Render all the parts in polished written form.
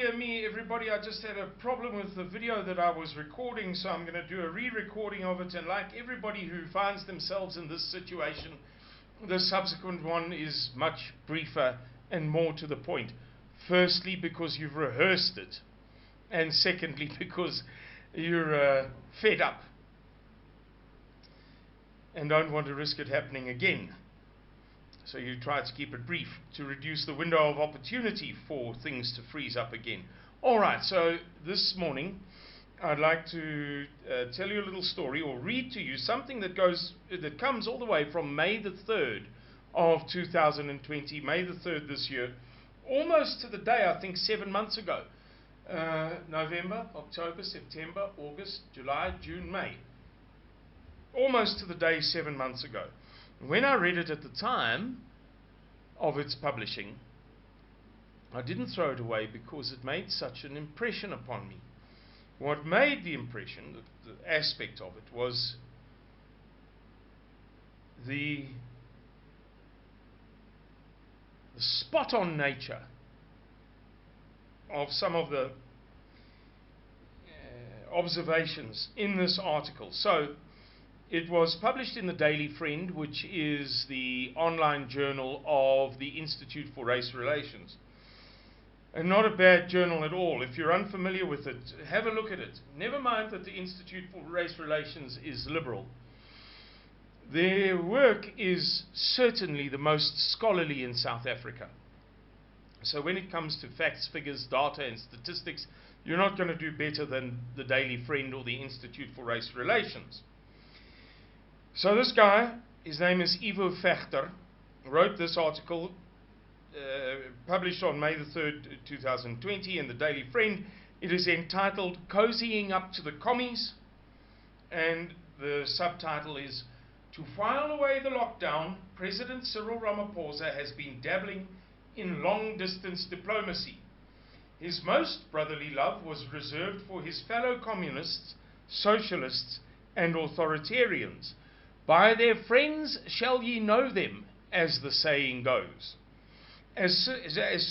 dear me, everybody, I just had a problem with the video that I was recording, so I'm going to do a re-recording of it. And like everybody who finds themselves in this situation, the subsequent one is much briefer and more to the point. Firstly, because you've rehearsed it, and secondly, because you're fed up and don't want to risk it happening again. So you try to keep it brief to reduce the window of opportunity for things to freeze up again. All right, so this morning I'd like to tell you a little story, or read to you something that comes all the way from May the 3rd of 2020, May the 3rd this year, almost to the day, I think 7 months ago. November, October, September, August, July, June, May. Almost to the day 7 months ago. When I read it at the time of its publishing, I didn't throw it away because it made such an impression upon me. What made the impression, the aspect of it, was the spot-on nature of some of the observations in this article. So, it was published in the Daily Friend, which is the online journal of the Institute for Race Relations. And not a bad journal at all. If you're unfamiliar with it, have a look at it. Never mind that the Institute for Race Relations is liberal. Their work is certainly the most scholarly in South Africa. So when it comes to facts, figures, data and statistics, you're not going to do better than the Daily Friend or the Institute for Race Relations. So this guy, his name is Ivo Vegter, wrote this article, published on May the 3rd, 2020 in the Daily Friend. It is entitled Cozying Up to the Commies, and the subtitle is, To File Away the Lockdown, President Cyril Ramaphosa has been dabbling in long-distance diplomacy. His most brotherly love was reserved for his fellow communists, socialists and authoritarians. By their friends shall ye know them, as the saying goes. As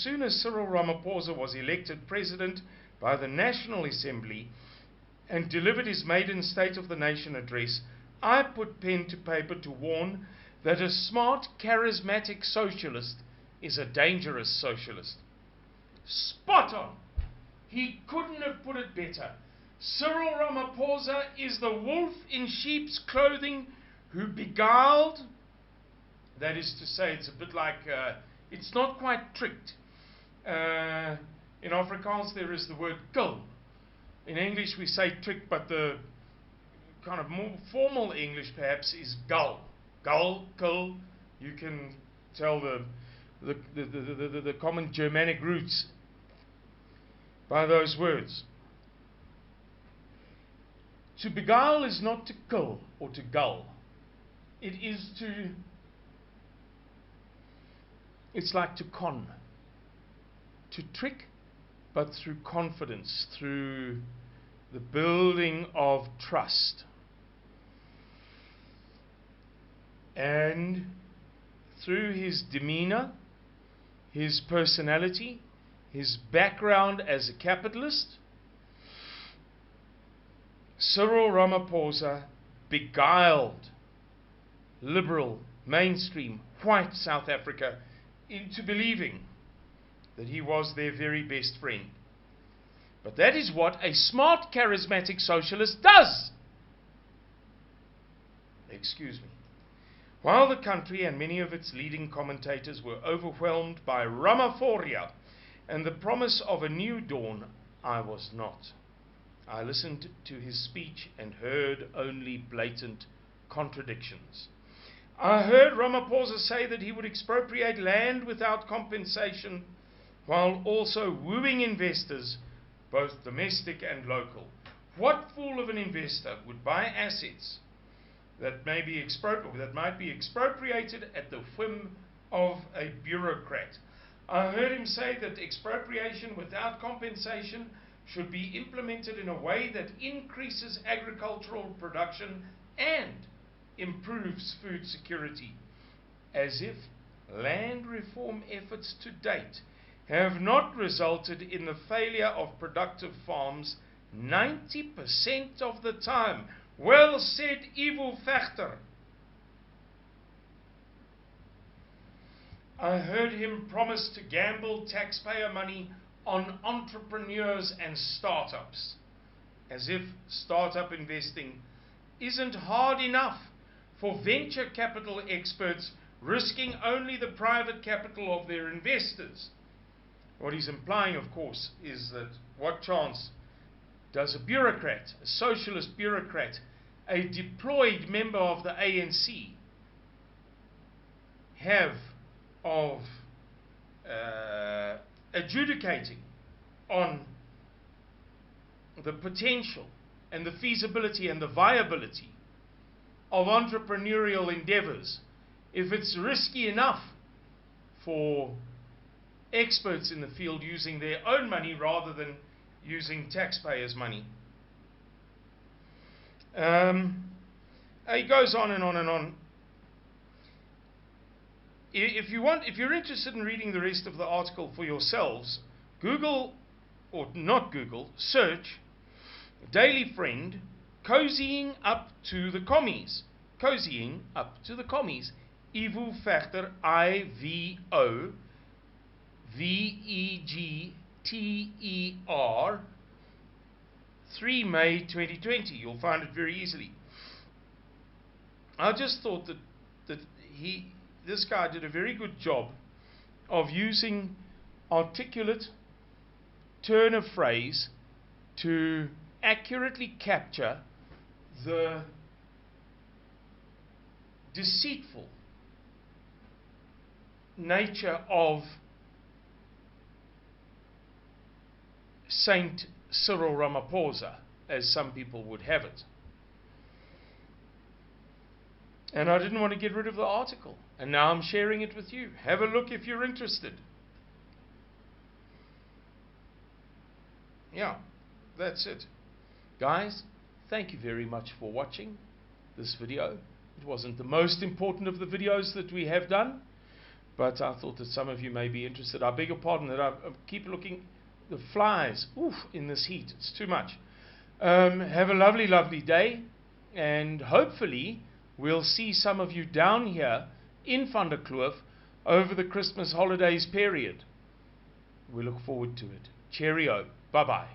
soon as Cyril Ramaphosa was elected president by the National Assembly and delivered his maiden State of the Nation address, I put pen to paper to warn that a smart, charismatic socialist is a dangerous socialist. Spot on! He couldn't have put it better. Cyril Ramaphosa is the wolf in sheep's clothing who beguiled, that is to say, it's a bit like, it's not quite tricked. In Afrikaans there is the word kill. In English we say trick, but the kind of more formal English perhaps is gull. Gull, kill, you can tell the common Germanic roots by those words. To beguile is not to kill or to gull. It is it's like to con, to trick, but through confidence, through the building of trust. And through his demeanor, his personality, his background as a capitalist, Cyril Ramaphosa beguiled liberal, mainstream, white South Africa into believing that he was their very best friend. But that is what a smart, charismatic socialist does. Excuse me. While the country and many of its leading commentators were overwhelmed by Ramaphoria and the promise of a new dawn, I was not. I listened to his speech and heard only blatant contradictions. I heard Ramaphosa say that he would expropriate land without compensation, while also wooing investors, both domestic and local. What fool of an investor would buy assets that might be expropriated at the whim of a bureaucrat? I heard him say that expropriation without compensation should be implemented in a way that increases agricultural production and improves food security, as if land reform efforts to date have not resulted in the failure of productive farms 90% of the time. Well said, Ivo Vegter. I heard him promise to gamble taxpayer money on entrepreneurs and startups, as if startup investing isn't hard enough for venture capital experts risking only the private capital of their investors. What he's implying, of course, is that what chance does a bureaucrat, a socialist bureaucrat, a deployed member of the ANC have of adjudicating on the potential and the feasibility and the viability of entrepreneurial endeavors if it's risky enough for experts in the field using their own money rather than using taxpayers' money? He goes on and on and on. If you're interested in reading the rest of the article for yourselves, Google, or not Google, search Daily Friend, cozying up to the commies. Cozying up to the commies. Ivo Vegter, IVOVEGTER, 3 May 2020. You'll find it very easily. I just thought that this guy did a very good job of using articulate turn of phrase to accurately capture the deceitful nature of Saint Cyril Ramaphosa, as some people would have it. And I didn't want to get rid of the article, and now I'm sharing it with you. Have a look if you're interested. Yeah, that's it. Guys, thank you very much for watching this video. It wasn't the most important of the videos that we have done, but I thought that some of you may be interested. I beg your pardon that I keep looking. The flies, in this heat, it's too much. Have a lovely, lovely day, and hopefully we'll see some of you down here in Van der Kloof over the Christmas holidays period. We look forward to it. Cheerio. Bye-bye.